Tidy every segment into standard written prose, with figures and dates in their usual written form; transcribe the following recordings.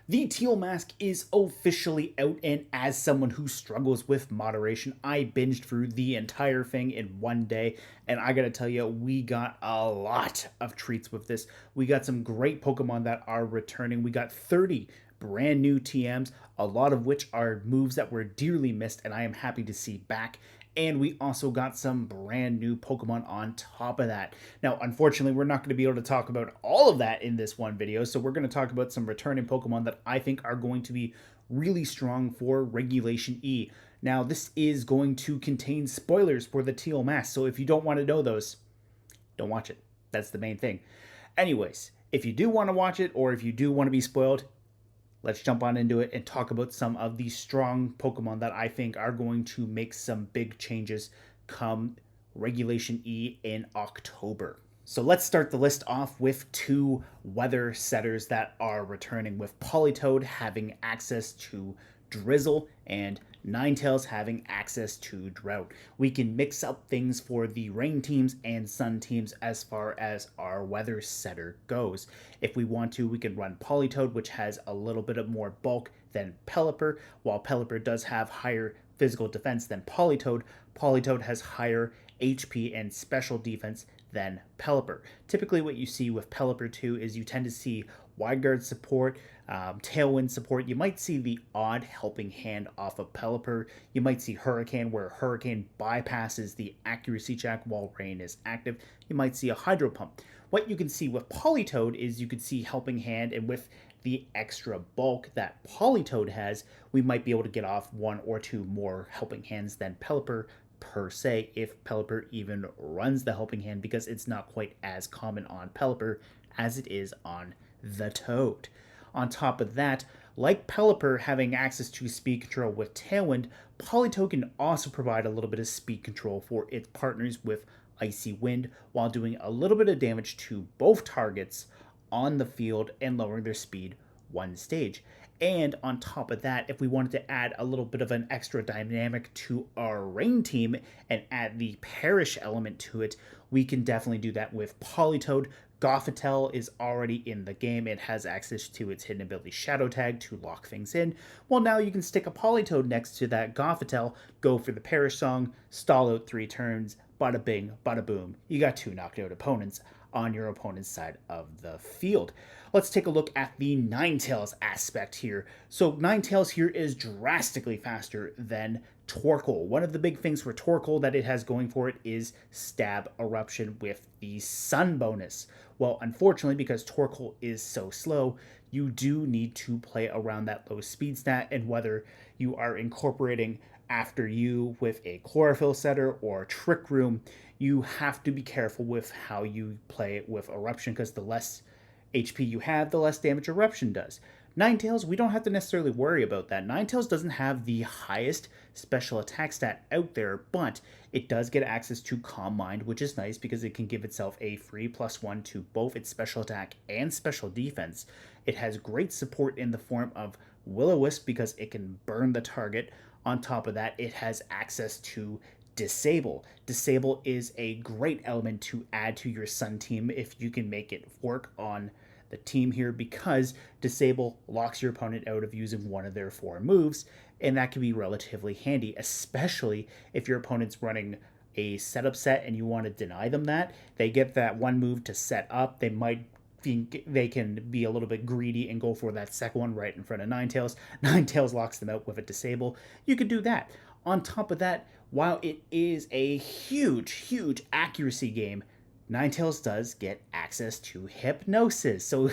The Teal mask is officially out, and as someone who struggles with moderation, I binged through the entire thing in one day, and I gotta tell you, we got a lot of treats with this. We got some great Pokemon that are returning. We got 30 brand new TMs, a lot of which are moves that were dearly missed, and I am happy to see back. And we also got some brand new Pokemon on top of that. Now, unfortunately, we're not going to be able to talk about all of that in this one video, so we're going to talk about some returning Pokemon that I think are going to be really strong for Regulation E. Now, this is going to contain spoilers for the Teal Mask, so if you don't want to know those, don't watch it. That's the main thing. Anyways, if you do want to watch it, or if you do want to be spoiled, let's jump on into it and talk about some of the strong Pokemon that I think are going to make some big changes come Regulation E in October. So let's start the list off with two weather setters that are returning, with Politoed having access to Drizzle and Ninetales having access to Drought. We can mix up things for the rain teams and sun teams as far as our weather setter goes. If we want to, we can run Politoed, which has a little bit of more bulk than Pelipper. While Pelipper does have higher physical defense than Politoed, Politoed has higher HP and special defense than Pelipper. Typically what you see with Pelipper 2 is you tend to see wide guard support, tailwind support. You might see the odd helping hand off of Pelipper. You might see Hurricane, where Hurricane bypasses the accuracy check while Rain is active. You might see a Hydro Pump. What you can see with Politoed is you can see helping hand, and with the extra bulk that Politoed has, we might be able to get off one or two more helping hands than Pelipper per se, if Pelipper even runs the helping hand, because it's not quite as common on Pelipper as it is on the Toad. On top of that, like Pelipper having access to speed control with Tailwind, Politoed can also provide a little bit of speed control for its partners with Icy Wind, while doing a little bit of damage to both targets on the field and lowering their speed one stage. And on top of that, if we wanted to add a little bit of an extra dynamic to our rain team and add the perish element to it, we can definitely do that with Politoed. Gothitelle is already in the game. It has access to its hidden ability Shadow Tag to lock things in. Well, now you can stick a Politoed next to that Gothitelle, go for the Perish Song, stall out 3 turns, bada bing, bada boom. You got 2 knocked out opponents on your opponent's side of the field. Let's take a look at the Ninetales aspect here. So Ninetales here is drastically faster than Torkoal. One of the big things for Torkoal that it has going for it is Stab Eruption with the Sun bonus. Well, unfortunately, because Torkoal is so slow, you do need to play around that low speed stat, and whether you are incorporating After You with a Chlorophyll setter or Trick Room, you have to be careful with how you play it with Eruption, because the less HP you have, the less damage Eruption does. Ninetales, we don't have to necessarily worry about that. Ninetales doesn't have the highest special attack stat out there, but it does get access to Calm Mind, which is nice because it can give itself a free +1 to both its special attack and special defense. It has great support in the form of Will-O-Wisp because it can burn the target. On top of that, it has access to Disable. Disable is a great element to add to your Sun team if you can make it work on the team here, because Disable locks your opponent out of using one of their 4 moves, and that can be relatively handy, especially if your opponent's running a setup set and you want to deny them that. They get that one move to set up, they might think they can be a little bit greedy and go for that second one right in front of Ninetales. Ninetales locks them out with a Disable. You could do that. On top of that, while it is a huge accuracy game, Ninetales does get access to Hypnosis, so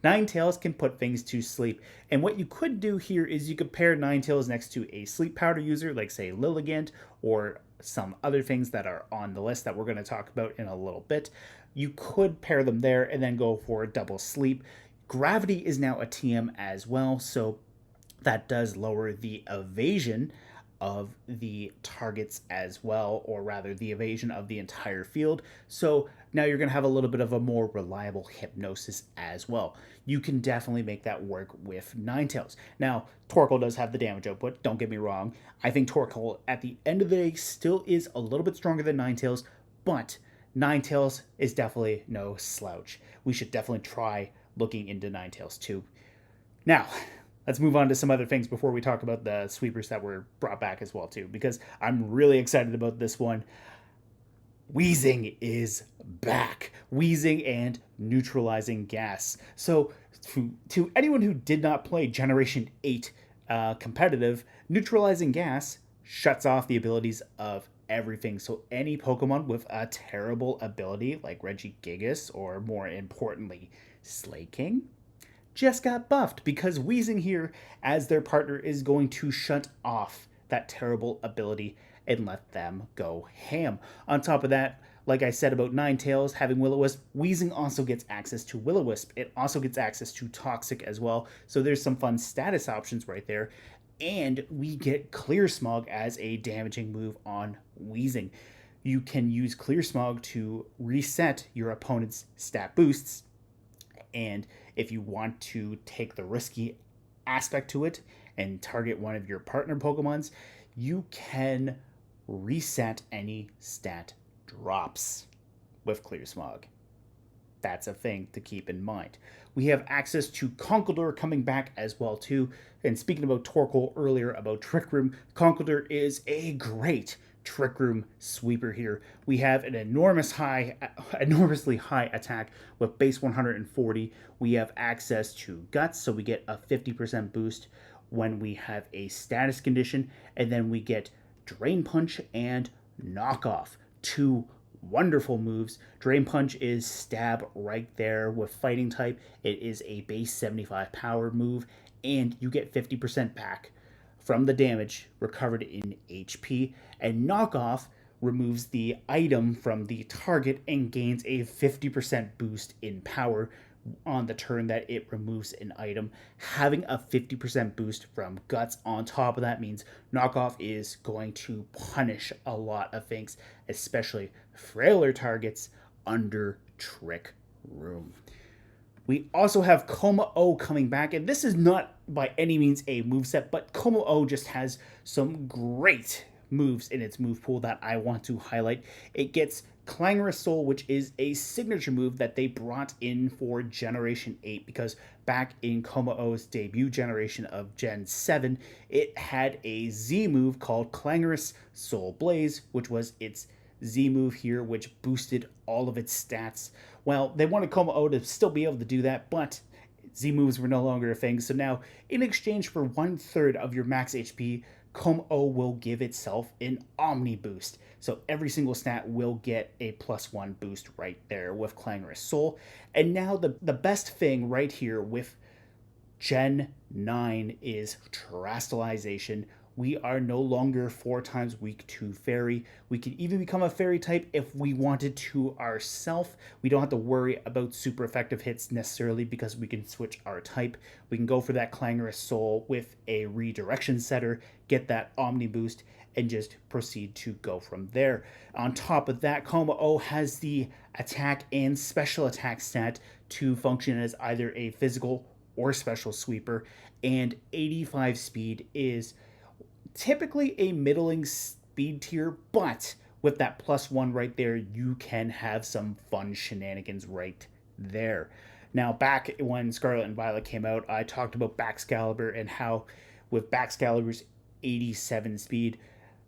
Ninetales can put things to sleep. And what you could do here is you could pair Ninetales next to a sleep powder user, like say Lilligant, or some other things that are on the list that we're going to talk about in a little bit. You could pair them there and then go for a double sleep. Gravity is now a TM as well, so that does lower the evasion of the targets as well, or rather the evasion of the entire field. So now you're going to have a little bit of a more reliable Hypnosis as well. You can definitely make that work with Ninetales. Now, Torkoal does have the damage output, don't get me wrong. I think Torkoal at the end of the day still is a little bit stronger than Ninetales, but Ninetales is definitely no slouch. We should definitely try looking into Ninetales too. Now, let's move on to some other things before we talk about the sweepers that were brought back as well too, because I'm really excited about this one. Wheezing is back. Wheezing and neutralizing gas. So, to anyone who did not play Generation 8 competitive, neutralizing gas shuts off the abilities of everything. So, any Pokemon with a terrible ability, like Regigigas, or more importantly, Slaking, just got buffed because Wheezing here, as their partner, is going to shut off that terrible ability and let them go ham. On top of that, like I said about Ninetales having Will-O-Wisp, Wheezing also gets access to Will-O-Wisp. It also gets access to Toxic as well, so there's some fun status options right there. And we get Clear Smog as a damaging move on Wheezing. You can use Clear Smog to reset your opponent's stat boosts, and if you want to take the risky aspect to it and target one of your partner Pokemons, you can reset any stat drops with Clear Smog. That's a thing to keep in mind. We have access to Conkeldurr coming back as well too. And speaking about Torkoal earlier about Trick Room, Conkeldurr is a great Trick Room sweeper here. We have an enormously high attack with base 140. We have access to Guts, so we get a 50% boost when we have a status condition, and then we get Drain Punch and Knockoff, two wonderful moves. Drain Punch is stab right there with fighting type. It is a base 75 power move, and you get 50% back from the damage recovered in HP. And Knockoff removes the item from the target and gains a 50% boost in power on the turn that it removes an item. Having a 50% boost from Guts on top of that means Knockoff is going to punish a lot of things, especially frailer targets under Trick Room. We also have Como-O coming back, and this is not by any means a moveset, but Como-O just has some great moves in its move pool that I want to highlight. It gets Clangorous Soul, which is a signature move that they brought in for Generation 8, because back in Como-O's debut generation of Gen 7, it had a Z move called Clangorous Soul Blaze, which was its Z move here, which boosted all of its stats. Well, they wanted Como-O to still be able to do that, but Z moves were no longer a thing, so now in exchange for 1/3 of your max HP, Como-O will give itself an Omni boost. So every single stat will get a +1 boost right there with Clangorous Soul. And now the best thing right here with Gen 9 is Terastallization. We are no longer 4 times weak to Fairy. We can even become a Fairy type if we wanted to ourselves. We don't have to worry about super effective hits necessarily because we can switch our type. We can go for that Clangorous Soul with a redirection setter, get that Omni boost, and just proceed to go from there. On top of that, Como-O has the attack and special attack stat to function as either a physical or special sweeper, and 85 speed is typically a middling speed tier, but with that +1 right there, you can have some fun shenanigans right there. Now, back when Scarlet and Violet came out, I talked about Baxcalibur and how with Baxcalibur's 87 speed,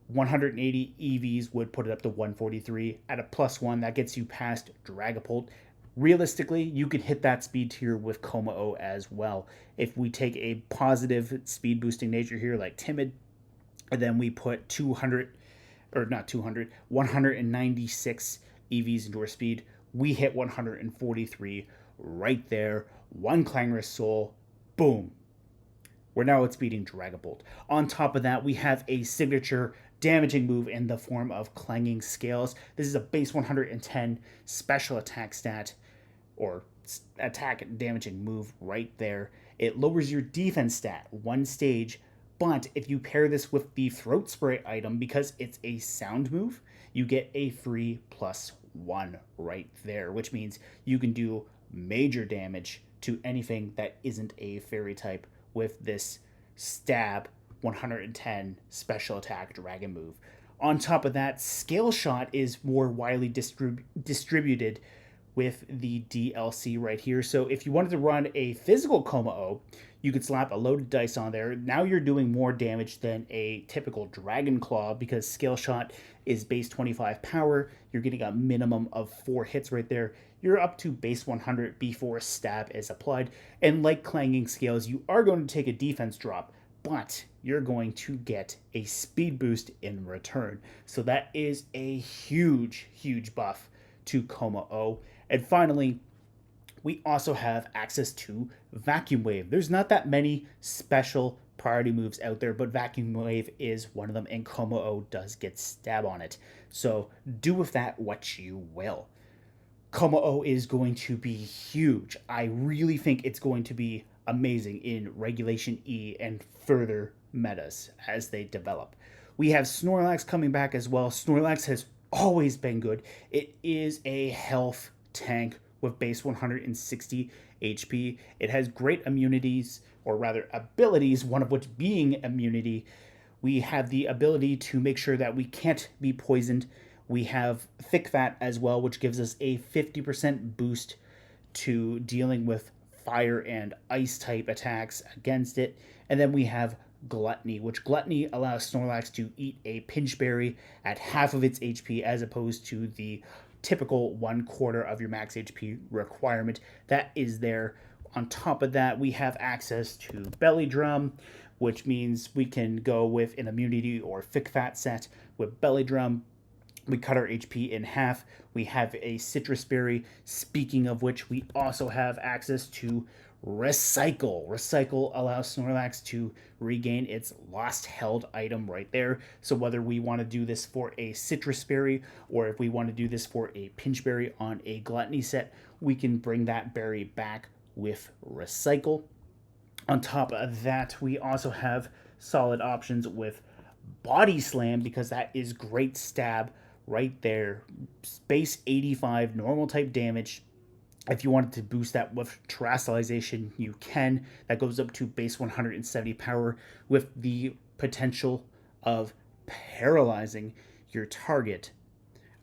180 EVs would put it up to 143. At a +1, that gets you past Dragapult. Realistically, you could hit that speed tier with Como-O as well. If we take a positive speed boosting nature here like Timid, and then we put 196 EVs into our speed, we hit 143 right there. One Clangorous Soul, boom. We're now outspeeding Dragapult. On top of that, we have a signature damaging move in the form of Clanging Scales. This is a base 110 special attack stat, or attack damaging move right there. It lowers your defense stat 1 stage, but if you pair this with the Throat Spray item, because it's a sound move, you get a free +1 right there, which means you can do major damage to anything that isn't a fairy type with this stab 110 special attack dragon move. On top of that, Scale Shot is more widely distributed with the DLC right here. So if you wanted to run a physical Kommo-o, you could slap a loaded dice on there. Now you're doing more damage than a typical Dragon Claw because Scale Shot is base 25 power. You're getting a minimum of 4 hits right there. You're up to base 100 before stab is applied. And like Clanging Scales, you are going to take a defense drop, but you're going to get a speed boost in return. So that is a huge, huge buff to Kommo-o. And finally, we also have access to Vacuum Wave. There's not that many special priority moves out there, but Vacuum Wave is one of them, and Kommo-o does get stab on it. So do with that what you will. Kommo-o is going to be huge. I really think it's going to be amazing in Regulation E and further metas as they develop. We have Snorlax coming back as well. Snorlax has always been good. It is a health tank with base 160 HP. It has great immunities, or rather abilities, one of which being immunity. We have the ability to make sure that we can't be poisoned. We have Thick Fat as well, which gives us a 50% boost to dealing with fire and ice type attacks against it. And then we have Gluttony, which Gluttony allows Snorlax to eat a Pinch Berry at half of its HP as opposed to the typical 1/4 of your max HP requirement that is there. On top of that, we have access to Belly Drum, which means we can go with an immunity or Thick Fat set. With Belly Drum, we cut our HP in half. We have a Citrus Berry. Speaking of which, we also have access to Recycle. Recycle allows Snorlax to regain its lost held item right there. So whether we want to do this for a Citrus Berry or if we want to do this for a Pinch Berry on a Gluttony set, we can bring that berry back with Recycle. On top of that, we also have solid options with Body Slam because that is great stab right there. Base 85 normal type damage. If you wanted to boost that with Terastallization, you can. That goes up to base 170 power with the potential of paralyzing your target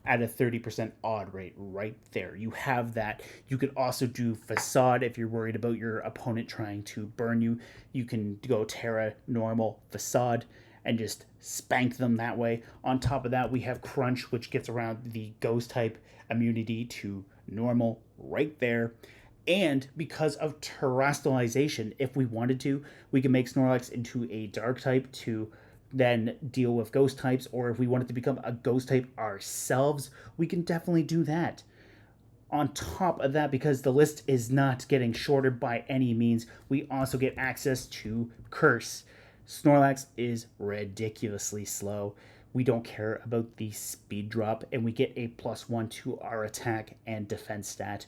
at a 30% odd rate right there. You have that. You could also do Facade if you're worried about your opponent trying to burn you. You can go Terra, Normal, Facade, and just spank them that way. On top of that, we have Crunch, which gets around the Ghost type immunity to Normal right there. And because of Terastallization, if we wanted to, we can make Snorlax into a Dark type to then deal with Ghost types, or if we wanted to become a Ghost type ourselves, we can definitely do that. On top of that, because the list is not getting shorter by any means, we also get access to Curse. Snorlax is ridiculously slow. We don't care about the speed drop, and we get a +1 to our attack and defense stat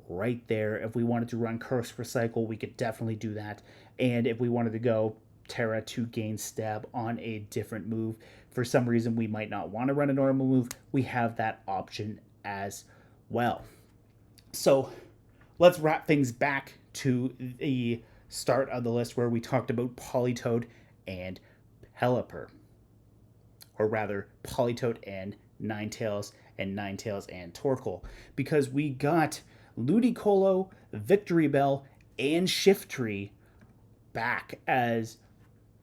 right there. If we wanted to run Curse Recycle, we could definitely do that. And if we wanted to go Terra to gain stab on a different move, for some reason we might not want to run a normal move, we have that option as well. So let's wrap things back to the start of the list where we talked about Politoed and Pelipper. Or rather, Politoed and Ninetales and Torkoal. Because we got Ludicolo, Victory Bell, and Shiftry back as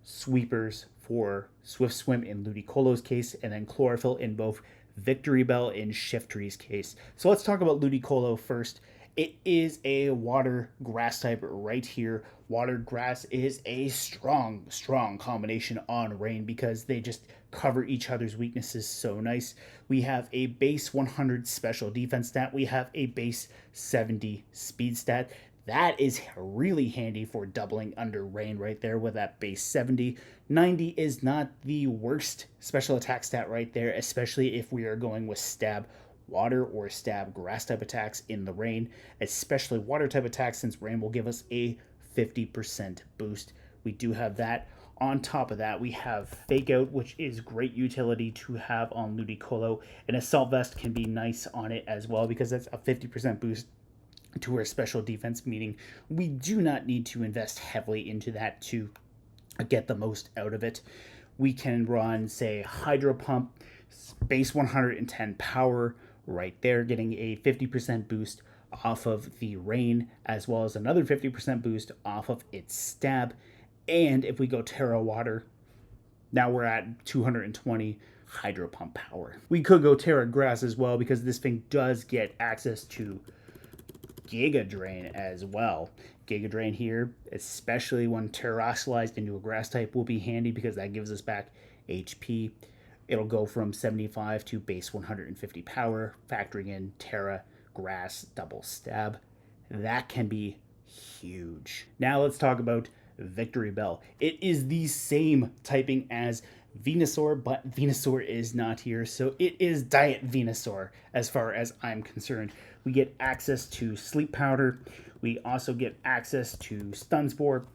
sweepers for Swift Swim in Ludicolo's case, and then Chlorophyll in both Victory Bell and Shiftry's case. So let's talk about Ludicolo first. It is a water grass type right here. Water grass is a strong combination on Rain because they just cover each other's weaknesses so nice. We have a base 100 special defense stat. We have a base 70 speed stat. That is really handy for doubling under Rain right there with that base 70. 90 is not the worst special attack stat right there, especially if we are going with Stab Water or Stab Grass type attacks in the Rain, especially Water type attacks since Rain will give us a 50% boost. We do have that. On top of that, we have Fake Out, which is great utility to have on Ludicolo, and Assault Vest can be nice on it as well because that's a 50% boost to our special defense, meaning we do not need to invest heavily into that to get the most out of it. We can run, say, Hydro Pump, base 110 power, right there, getting a 50% boost off of the rain, as well as another 50% boost off of its stab. And if we go Terra Water, now we're at 220 Hydro Pump power. We could go Terra Grass as well, because this thing does get access to Giga Drain as well. Giga Drain here, especially when terrestrialized into a grass type, will be handy because that gives us back HP. It'll go from 75 to base 150 power, factoring in Terra, Grass, Double Stab. That can be huge. Now let's talk about Victory Bell. It is the same typing as Venusaur, but Venusaur is not here, so it is Diet Venusaur as far as I'm concerned. We get access to Sleep Powder. We also get access to Stun Spore.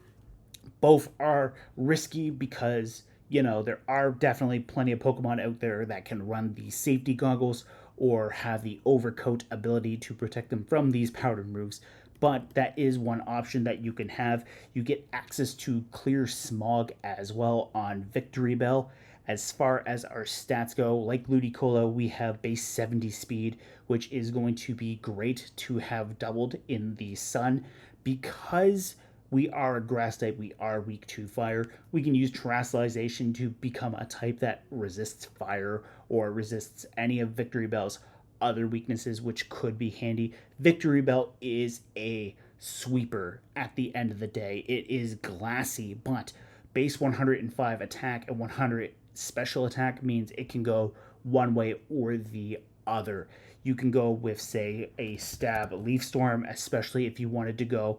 Both are risky because, you know, there are definitely plenty of Pokemon out there that can run the safety goggles or have the overcoat ability to protect them from these powder moves. But that is one option that you can have. You get access to Clear Smog as well on Victory Bell. As far as our stats go, like Ludicolo, we have base 70 speed, which is going to be great to have doubled in the sun. Because we are a grass type, we are weak to fire, we can use Terrestrialization to become a type that resists fire or resists any of Victory Bell's other weaknesses, which could be handy. Victory Bell is a sweeper at the end of the day. It is glassy, but base 105 attack and 100 special attack means it can go one way or the other. You can go with, say, a Stab Leaf Storm, especially if you wanted to go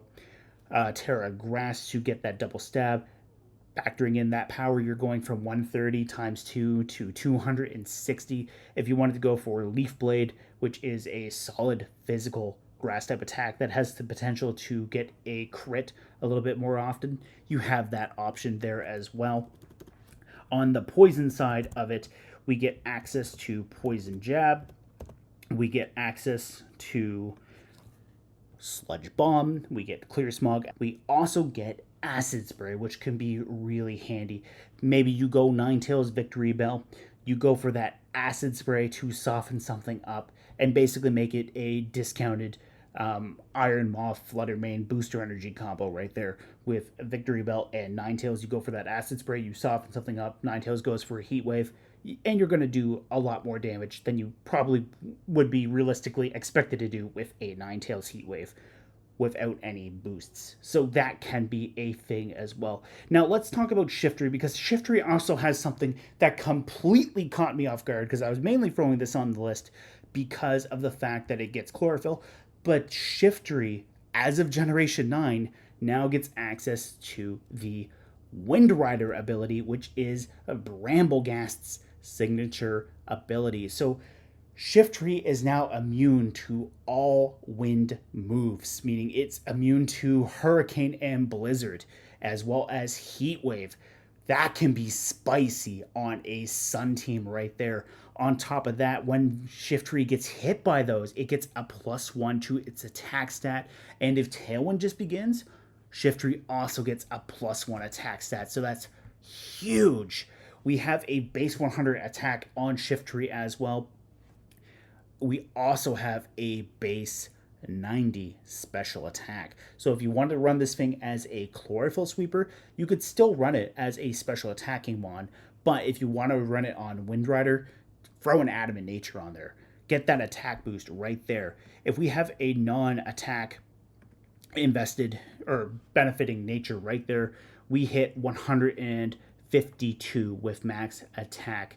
Terra Grass to get that double stab. Factoring in that power, you're going from 130 times 2 to 260. If you wanted to go for Leaf Blade, which is a solid physical grass type attack that has the potential to get a crit a little bit more often, you have that option there as well. On the poison side of it, we get access to Poison Jab. We get access to Sludge Bomb. We get Clear Smog. We also get Acid Spray, which can be really handy. Maybe you go Ninetales Victory Bell, you go for that Acid Spray to soften something up and basically make it a discounted Iron Moth Fluttermane booster energy combo right there. With Victory Bell and Ninetales, you go for that Acid Spray, you soften something up, Ninetales goes for a Heat Wave, and you're going to do a lot more damage than you probably would be realistically expected to do with a Ninetales Heat Wave without any boosts. So that can be a thing as well. Now let's talk about Shiftry, because Shiftry also has something that completely caught me off guard, because I was mainly throwing this on the list because of the fact that it gets Chlorophyll. But Shiftry, as of Generation 9, now gets access to the Wind Rider ability, which is Bramblegast's signature ability. So Shiftry is now immune to all wind moves, meaning it's immune to Hurricane and Blizzard, as well as Heat Wave. That can be spicy on a Sun team right there. On top of that, when Shiftry gets hit by those, it gets a +1 to its attack stat. And if Tailwind just begins, Shiftry also gets a +1 attack stat. So that's huge. We have a base 100 attack on Shiftry as well. We also have a base 90 special attack. So if you wanted to run this thing as a Chlorophyll Sweeper, you could still run it as a special attacking mon. But if you want to run it on Wind Rider, throw an Adamant Nature on there. Get that attack boost right there. If we have a non-attack invested or benefiting nature right there, we hit 152 with max attack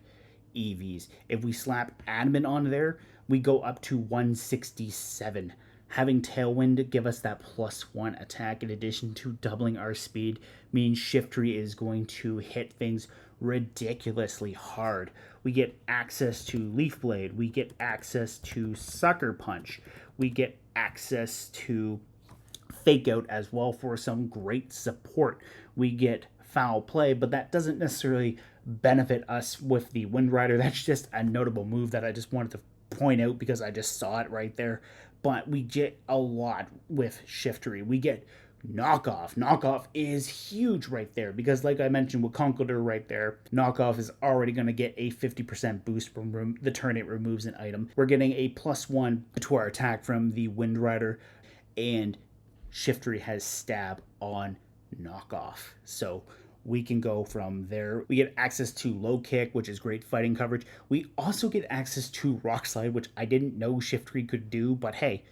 EVs. If we slap Adamant on there, we go up to 167. Having Tailwind give us that +1 attack in addition to doubling our speed means Shiftry is going to hit things ridiculously hard. We get access to Leaf Blade, we get access to Sucker Punch, we get access to Fake Out as well for some great support. We get Foul Play, but that doesn't necessarily benefit us with the Wind Rider. That's just a notable move that I just wanted to point out because I just saw it right there. But we get a lot with Shiftry. We get Knockoff. Knockoff is huge right there because, like I mentioned with Conkeldurr right there, Knockoff is already going to get a 50% boost from the turn it removes an item. We're getting a +1 to our attack from the Wind Rider, and Shiftry has Stab on Knockoff. So we can go from there. We get access to Low Kick, which is great fighting coverage. We also get access to Rock Slide, which I didn't know Shiftry could do, but hey,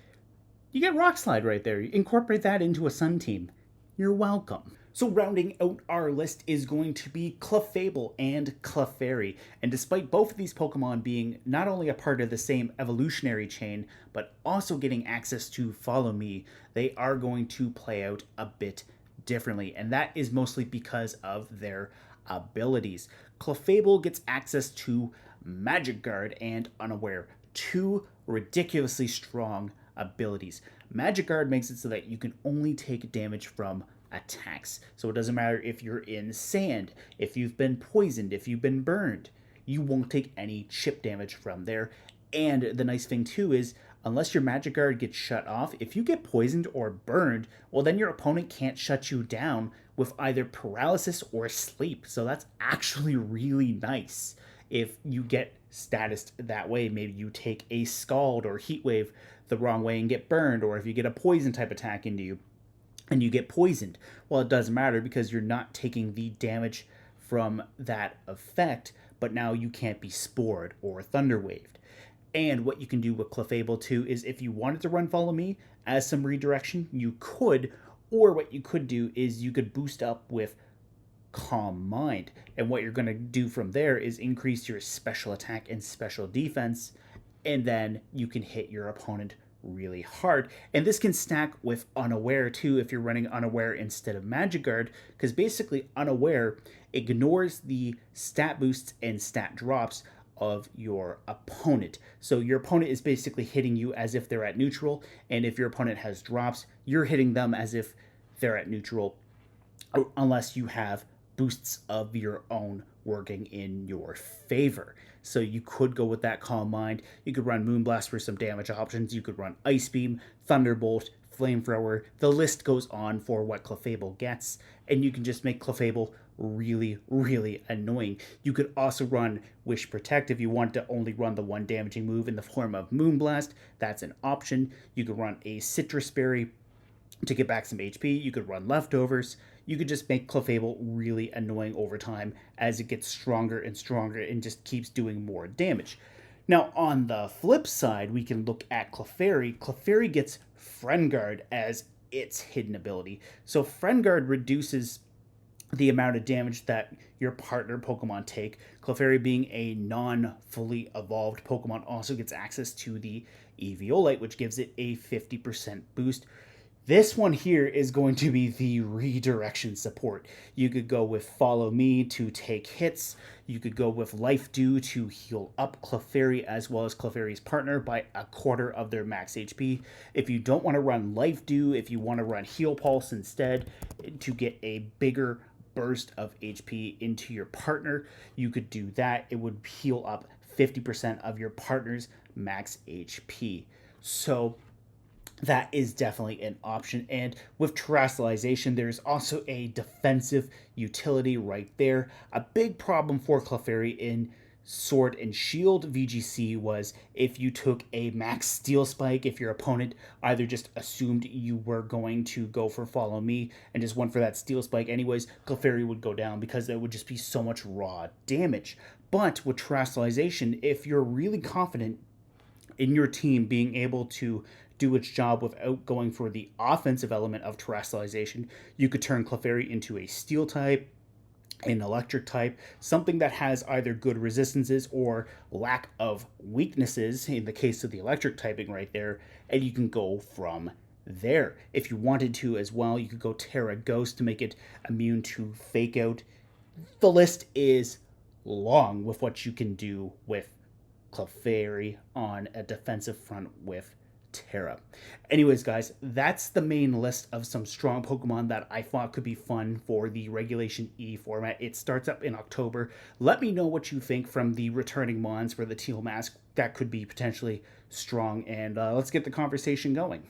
you get Rock Slide right there. Incorporate that into a Sun team. You're welcome. So rounding out our list is going to be Clefable and Clefairy. And despite both of these Pokemon being not only a part of the same evolutionary chain, but also getting access to Follow Me, they are going to play out a bit differently. And that is mostly because of their abilities. Clefable gets access to Magic Guard and Unaware, two ridiculously strong abilities. Magic Guard makes it so that you can only take damage from attacks. So it doesn't matter if you're in sand, if you've been poisoned, if you've been burned, you won't take any chip damage from there. And the nice thing too is, unless your Magic Guard gets shut off, if you get poisoned or burned, well then your opponent can't shut you down with either paralysis or sleep. So that's actually really nice. If you get statused that way, maybe you take a Scald or Heat Wave the wrong way and get burned, or if you get a poison type attack into you and you get poisoned, well, it doesn't matter because you're not taking the damage from that effect, but now you can't be spored or thunder waved. And what you can do with Clefable too is, if you wanted to run Follow Me as some redirection, you could, or what you could do is you could boost up with Calm Mind. And what you're going to do from there is increase your special attack and special defense, and then you can hit your opponent really hard. And this can stack with Unaware too if you're running Unaware instead of Magic Guard, because basically Unaware ignores the stat boosts and stat drops of your opponent. So your opponent is basically hitting you as if they're at neutral, and if your opponent has drops, you're hitting them as if they're at neutral, unless you have boosts of your own working in your favor. So you could go with that Calm Mind. You could run Moonblast for some damage options. You could run Ice Beam, Thunderbolt, Flamethrower. The list goes on for what Clefable gets, and you can just make Clefable really, really annoying. You could also run Wish Protect if you want to only run the one damaging move in the form of Moonblast. That's an option. You could run a Citrus Berry to get back some HP. You could run Leftovers. You could just make Clefable really annoying over time as it gets stronger and stronger and just keeps doing more damage. Now, on the flip side, we can look at Clefairy. Clefairy gets Friend Guard as its hidden ability. So Friend Guard reduces the amount of damage that your partner Pokemon take. Clefairy, being a non-fully evolved Pokemon, also gets access to the Eviolite, which gives it a 50% boost. This one here is going to be the redirection support. You could go with Follow Me to take hits. You could go with Life Dew to heal up Clefairy as well as Clefairy's partner by a quarter of their max HP. If you don't want to run Life Dew, if you want to run Heal Pulse instead to get a bigger burst of HP into your partner, you could do that. It would heal up 50% of your partner's max HP. So that is definitely an option. And with Terrestrialization, there's also a defensive utility right there. A big problem for Clefairy in Sword and Shield VGC was if you took a max Steel Spike, if your opponent either just assumed you were going to go for Follow Me and just went for that Steel Spike anyways, Clefairy would go down because there would just be so much raw damage. But with Terrestrialization, if you're really confident in your team being able to do its job without going for the offensive element of Terrestrialization, you could turn Clefairy into a Steel type, an Electric type, something that has either good resistances or lack of weaknesses in the case of the Electric typing right there, and you can go from there. If you wanted to as well, you could go Terra Ghost to make it immune to Fake Out. The list is long with what you can do with Clefairy on a defensive front with Terra. Anyways, guys, that's the main list of some strong Pokemon that I thought could be fun for the Regulation E format. It starts up in October. Let me know what you think from the returning mons for the Teal Mask. That could be potentially strong, and let's get the conversation going.